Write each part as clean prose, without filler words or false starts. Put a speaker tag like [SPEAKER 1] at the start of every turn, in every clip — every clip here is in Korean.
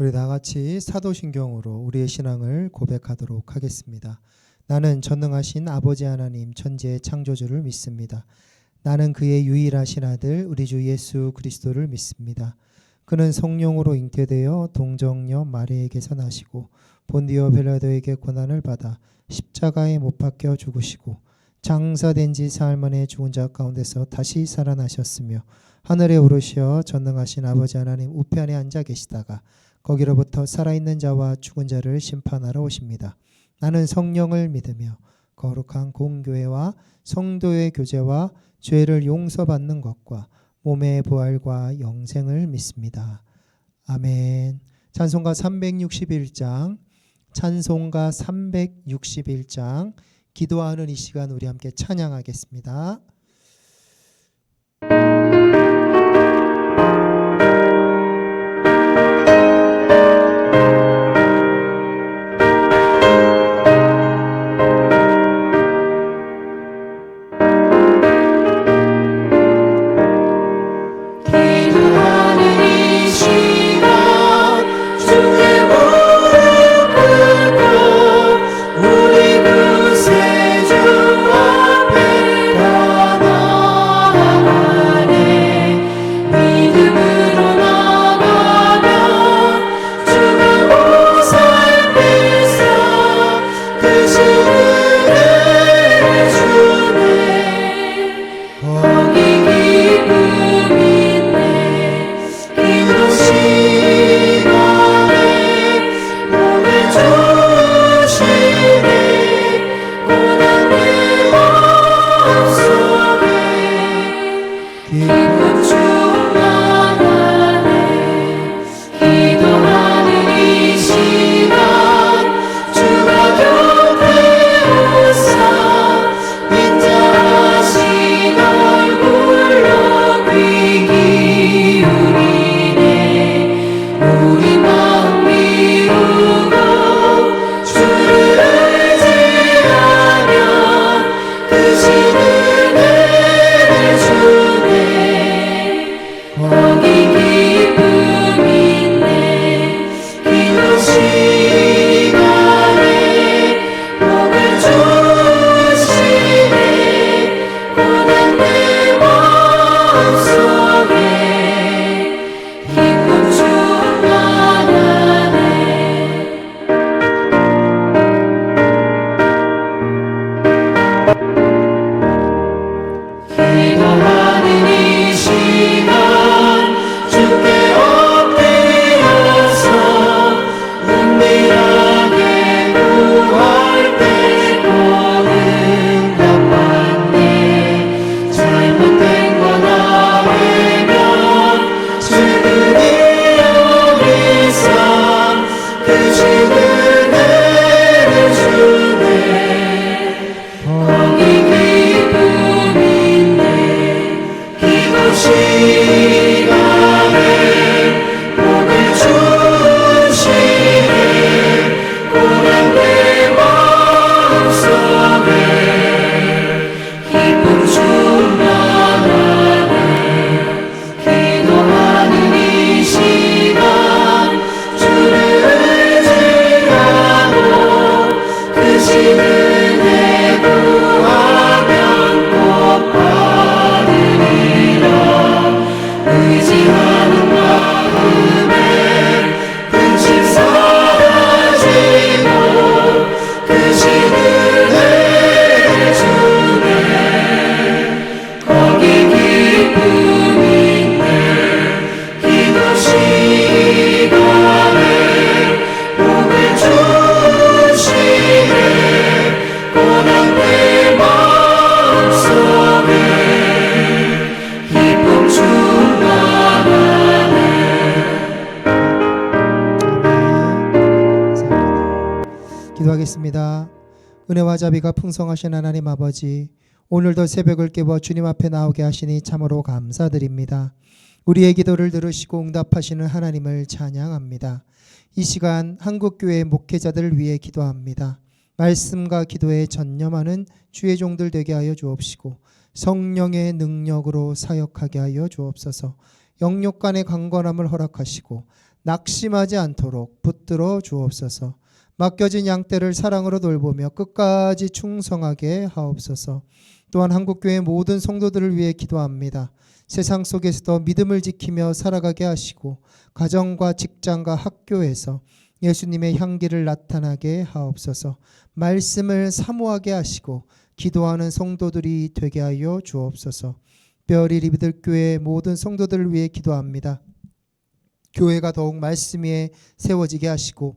[SPEAKER 1] 우리 다 같이 사도신경으로 우리의 신앙을 고백하도록 하겠습니다. 나는 전능하신 아버지 하나님 천지의 창조주를 믿습니다. 나는 그의 유일하신 아들 우리 주 예수 그리스도를 믿습니다. 그는 성령으로 잉태되어 동정녀 마리에게서 나시고 본디오 빌라도에게 고난을 받아 십자가에 못 박혀 죽으시고 장사된 지 사흘 만에 죽은 자 가운데서 다시 살아나셨으며 하늘에 오르시어 전능하신 아버지 하나님 우편에 앉아 계시다가 거기로부터 살아있는 자와 죽은 자를 심판하러 오십니다. 나는 성령을 믿으며 거룩한 공교회와 성도의 교제와 죄를 용서받는 것과 몸의 부활과 영생을 믿습니다. 아멘. 찬송가 361장, 찬송가 361장, 기도하는 이 시간 우리 함께 찬양하겠습니다. 기도하겠습니다. 은혜와 자비가 풍성하신 하나님 아버지, 오늘도 새벽을 깨워 주님 앞에 나오게 하시니 참으로 감사드립니다. 우리의 기도를 들으시고 응답하시는 하나님을 찬양합니다. 이 시간 한국교회 목회자들을 위해 기도합니다. 말씀과 기도에 전념하는 주의 종들 되게 하여 주옵시고 성령의 능력으로 사역하게 하여 주옵소서. 영육 간의 강건함을 허락하시고 낙심하지 않도록 붙들어 주옵소서. 맡겨진 양떼를 사랑으로 돌보며 끝까지 충성하게 하옵소서. 또한 한국교회 모든 성도들을 위해 기도합니다. 세상 속에서도 믿음을 지키며 살아가게 하시고 가정과 직장과 학교에서 예수님의 향기를 나타나게 하옵소서. 말씀을 사모하게 하시고 기도하는 성도들이 되게 하여 주옵소서. 특별히 리비들교회 모든 성도들을 위해 기도합니다. 교회가 더욱 말씀 위에 세워지게 하시고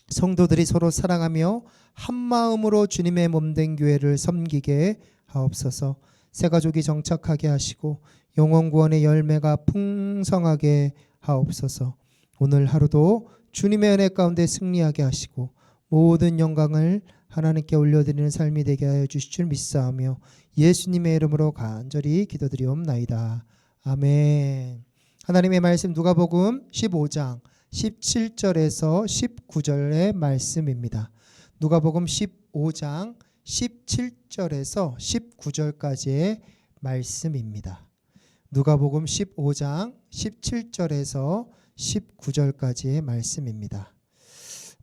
[SPEAKER 1] 성도들이 서로 사랑하며 한마음으로 주님의 몸된 교회를 섬기게 하옵소서. 새가족이 정착하게 하시고 영혼구원의 열매가 풍성하게 하옵소서. 오늘 하루도 주님의 은혜 가운데 승리하게 하시고 모든 영광을 하나님께 올려드리는 삶이 되게 하여 주실 줄 믿사오며 예수님의 이름으로 간절히 기도드리옵나이다. 아멘. 하나님의 말씀 누가복음 15장 17절에서 19절의 말씀입니다. 누가복음 15장 17절에서 19절까지의 말씀입니다. 누가복음 15장 17절에서 19절까지의 말씀입니다.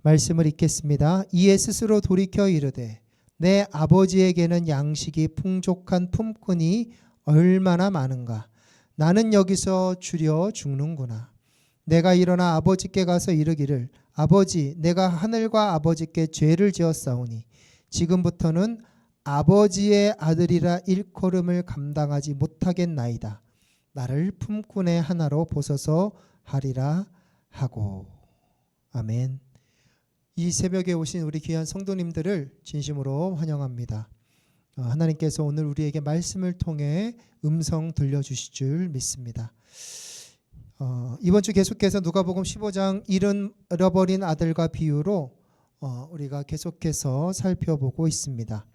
[SPEAKER 1] 말씀을 읽겠습니다. 이에 스스로 돌이켜 이르되 내 아버지에게는 양식이 풍족한 품꾼이 얼마나 많은가. 나는 여기서 주려 죽는구나. 내가 일어나 아버지께 가서 이르기를 아버지 내가 하늘과 아버지께 죄를 지었사오니 지금부터는 아버지의 아들이라 일컬음을 감당하지 못하겠나이다. 나를 품꾼의 하나로 보소서 하리라 하고. 아멘. 이 새벽에 오신 우리 귀한 성도님들을 진심으로 환영합니다. 하나님께서 오늘 우리에게 말씀을 통해 음성 들려주실 줄 믿습니다. 이번 주 계속해서 누가복음 15장 잃어버린 아들과 비유로 우리가 계속해서 살펴보고 있습니다.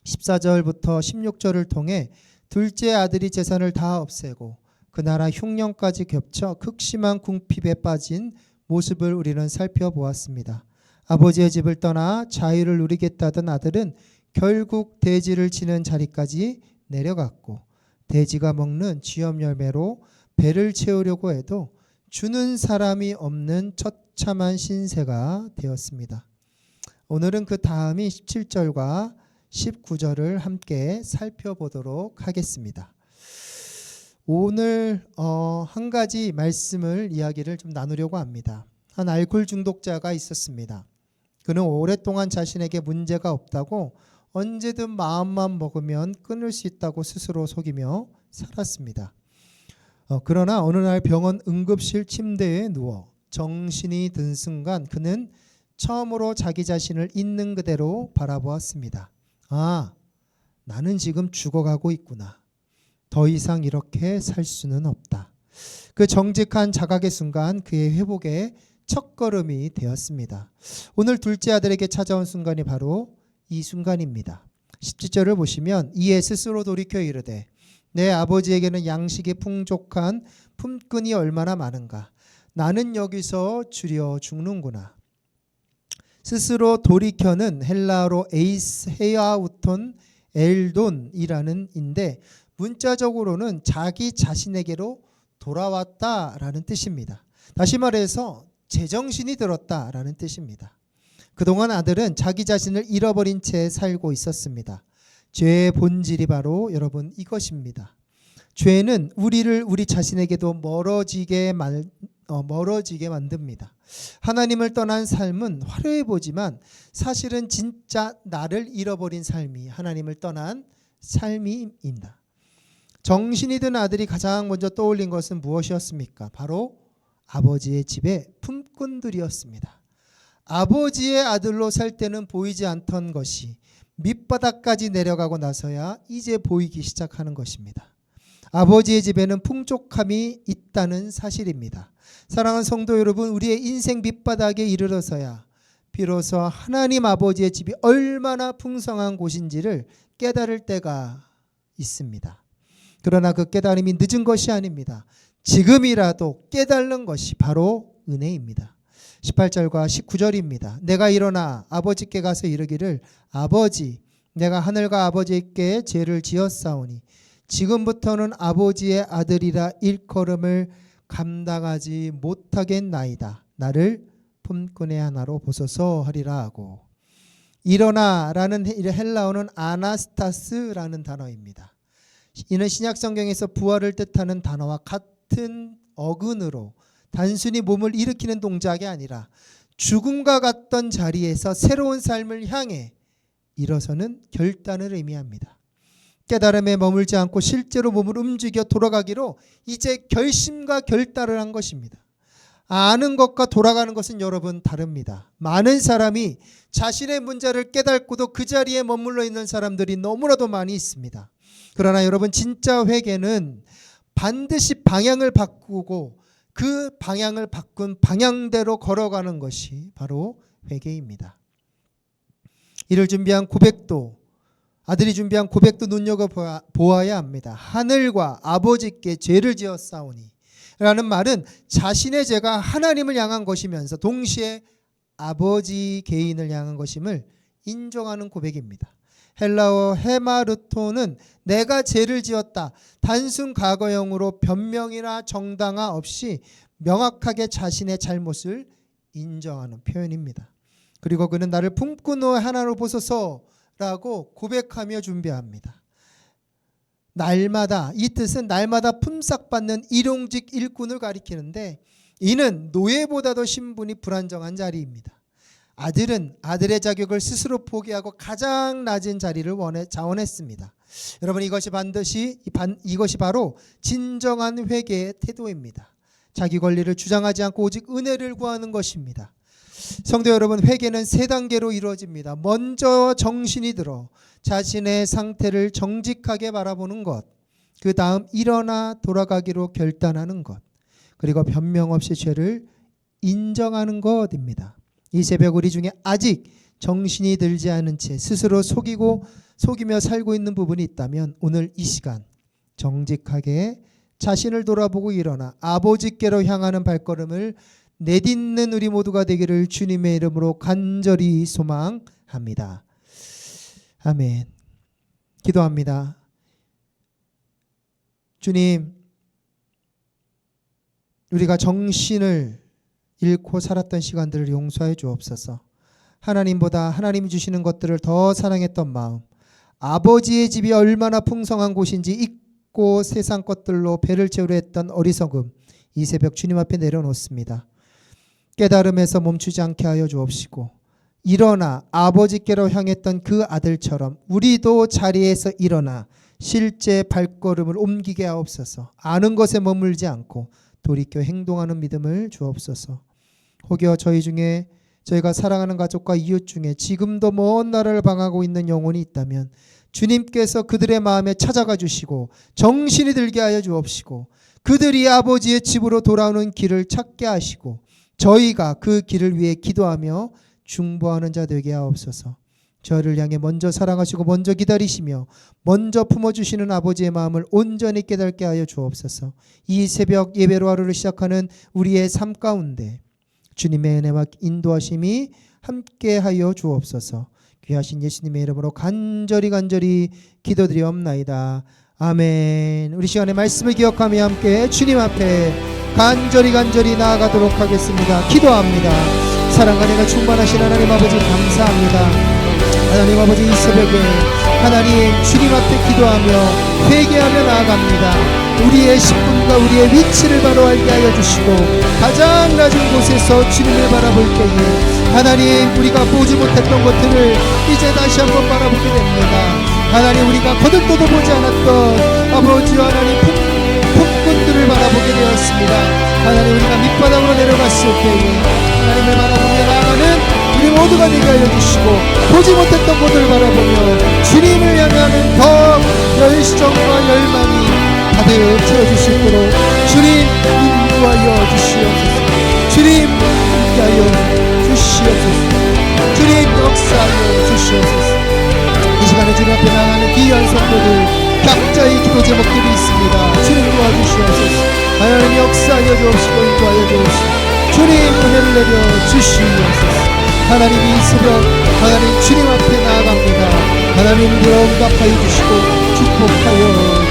[SPEAKER 1] 14절부터 16절을 통해 둘째 아들이 재산을 다 없애고 그 나라 흉년까지 겹쳐 극심한 궁핍에 빠진 모습을 우리는 살펴보았습니다. 아버지의 집을 떠나 자유를 누리겠다던 아들은 결국 돼지를 치는 자리까지 내려갔고 돼지가 먹는 쥐염 열매로 배를 채우려고 해도 주는 사람이 없는 처참한 신세가 되었습니다. 오늘은 그 다음이 17절과 19절을 함께 살펴보도록 하겠습니다. 오늘 한 가지 말씀을 이야기를 좀 나누려고 합니다. 한 알코올 중독자가 있었습니다. 그는 오랫동안 자신에게 문제가 없다고 언제든 마음만 먹으면 끊을 수 있다고 스스로 속이며 살았습니다. 그러나 어느 날 병원 응급실 침대에 누워 정신이 든 순간 그는 처음으로 자기 자신을 있는 그대로 바라보았습니다. 아, 나는 지금 죽어가고 있구나. 더 이상 이렇게 살 수는 없다. 그 정직한 자각의 순간 그의 회복의 첫걸음이 되었습니다. 오늘 둘째 아들에게 찾아온 순간이 바로 이 순간입니다. 17절을 보시면 이에 스스로 돌이켜 이르되 내 아버지에게는 양식이 풍족한 품꾼이 얼마나 많은가. 나는 여기서 주려 죽는구나. 스스로 돌이켜는 헬라어로 에이스 헤아우톤 엘돈이라는 인데 문자적으로는 자기 자신에게로 돌아왔다라는 뜻입니다. 다시 말해서 제정신이 들었다라는 뜻입니다. 그동안 아들은 자기 자신을 잃어버린 채 살고 있었습니다. 죄의 본질이 바로 여러분 이것입니다. 죄는 우리를 우리 자신에게도 멀어지게 만듭니다. 하나님을 떠난 삶은 화려해 보지만 사실은 진짜 나를 잃어버린 삶이 하나님을 떠난 삶입니다. 정신이 든 아들이 가장 먼저 떠올린 것은 무엇이었습니까? 바로 아버지의 집의 품꾼들이었습니다. 아버지의 아들로 살 때는 보이지 않던 것이 밑바닥까지 내려가고 나서야 이제 보이기 시작하는 것입니다. 아버지의 집에는 풍족함이 있다는 사실입니다. 사랑하는 성도 여러분, 우리의 인생 밑바닥에 이르러서야 비로소 하나님 아버지의 집이 얼마나 풍성한 곳인지를 깨달을 때가 있습니다. 그러나 그 깨달음이 늦은 것이 아닙니다. 지금이라도 깨달는 것이 바로 은혜입니다. 18절과 19절입니다. 내가 일어나 아버지께 가서 이르기를 아버지 내가 하늘과 아버지께 죄를 지었사오니 지금부터는 아버지의 아들이라 일컬음을 감당하지 못하겠나이다. 나를 품꾼의 하나로 보소서 하리라 하고, 일어나라는 헬라어는 아나스타스라는 단어입니다. 이는 신약 성경에서 부활을 뜻하는 단어와 같은 어근으로 단순히 몸을 일으키는 동작이 아니라 죽음과 같던 자리에서 새로운 삶을 향해 일어서는 결단을 의미합니다. 깨달음에 머물지 않고 실제로 몸을 움직여 돌아가기로 이제 결심과 결단을 한 것입니다. 아는 것과 돌아가는 것은 여러분 다릅니다. 많은 사람이 자신의 문제를 깨닫고도 그 자리에 머물러 있는 사람들이 너무나도 많이 있습니다. 그러나 여러분, 진짜 회개는 반드시 방향을 바꾸고 그 방향을 바꾼 방향대로 걸어가는 것이 바로 회개입니다. 이를 준비한 고백도, 아들이 준비한 고백도 눈여겨보아야 합니다. 하늘과 아버지께 죄를 지었사오니 라는 말은 자신의 죄가 하나님을 향한 것이면서 동시에 아버지 개인을 향한 것임을 인정하는 고백입니다. 헬라어 헤마르토는 내가 죄를 지었다, 단순 과거형으로 변명이나 정당화 없이 명확하게 자신의 잘못을 인정하는 표현입니다. 그리고 그는 나를 품꾼의 하나로 보소서 라고 고백하며 준비합니다. 날마다, 이 뜻은 날마다 품삯받는 일용직 일꾼을 가리키는데, 이는 노예보다도 신분이 불안정한 자리입니다. 아들은 아들의 자격을 스스로 포기하고 가장 낮은 자리를 자원했습니다. 여러분, 이것이 바로 진정한 회개의 태도입니다. 자기 권리를 주장하지 않고 오직 은혜를 구하는 것입니다. 성도 여러분, 회개는 세 단계로 이루어집니다. 먼저 정신이 들어 자신의 상태를 정직하게 바라보는 것, 그 다음 일어나 돌아가기로 결단하는 것, 그리고 변명 없이 죄를 인정하는 것입니다. 이 새벽 우리 중에 아직 정신이 들지 않은 채 스스로 속이며 살고 있는 부분이 있다면, 오늘 이 시간 정직하게 자신을 돌아보고 일어나 아버지께로 향하는 발걸음을 내딛는 우리 모두가 되기를 주님의 이름으로 간절히 소망합니다. 아멘. 기도합니다. 주님, 우리가 정신을 잃고 살았던 시간들을 용서해 주옵소서. 하나님보다 하나님이 주시는 것들을 더 사랑했던 마음, 아버지의 집이 얼마나 풍성한 곳인지 잊고 세상 것들로 배를 채우려 했던 어리석음, 이 새벽 주님 앞에 내려놓습니다. 깨달음에서 멈추지 않게 하여 주옵시고, 일어나 아버지께로 향했던 그 아들처럼 우리도 자리에서 일어나 실제 발걸음을 옮기게 하옵소서. 아는 것에 머물지 않고 돌이켜 행동하는 믿음을 주옵소서. 혹여 저희 중에, 저희가 사랑하는 가족과 이웃 중에 지금도 먼 나라를 방하고 있는 영혼이 있다면 주님께서 그들의 마음에 찾아가 주시고 정신이 들게 하여 주옵시고, 그들이 아버지의 집으로 돌아오는 길을 찾게 하시고 저희가 그 길을 위해 기도하며 중보하는 자 되게 하옵소서. 저를 향해 먼저 사랑하시고 먼저 기다리시며 먼저 품어주시는 아버지의 마음을 온전히 깨닫게 하여 주옵소서. 이 새벽 예배로 하루를 시작하는 우리의 삶 가운데 주님의 은혜와 인도하심이 함께하여 주옵소서. 귀하신 예수님의 이름으로 간절히 기도드리옵나이다. 아멘. 우리 시간에 말씀을 기억하며 함께 주님 앞에 간절히 나아가도록 하겠습니다. 기도합니다. 사랑하니가 충만하신 하나님 아버지, 감사합니다. 하나님 아버지, 이 새벽에 하나님 주님 앞에 기도하며 회개하며 나아갑니다. 우리의 신분과 우리의 위치를 바로 알게 하여 주시고 가장 낮은 곳에서 주님을 바라볼 때에 하나님, 우리가 보지 못했던 것들을 이제 다시 한번 바라보게 됩니다. 하나님, 우리가 거들떠도 보지 않았던 아버지와 하나님 품꾼들을 바라보게 되었습니다. 하나님, 우리가 밑바닥으로 내려갔을 때에 하나님을 바라보며 나아가는 우리 모두가 되게 하여 주시고, 보지 못했던 곳을 바라보며 주님을 향하는 더 열정과 열망이 가득 채워주실 도록 주님 인도하여 주시옵소서. 주님 함께하여 주시옵소서. 주님 역사하여 주시옵소서. 이 시간에 주님 앞에 나가는 귀한 성도들 각자의 기도 제목들이 있습니다. 주님 도와주시옵소서. 하나님 역사하여 주옵시고 인도하여 주옵시고 주님 은혜를 내려 주시옵소서. 하나님, 이 새벽 하나님 주님 앞에 나아갑니다. 하나님 응답하여 주시고 축복하여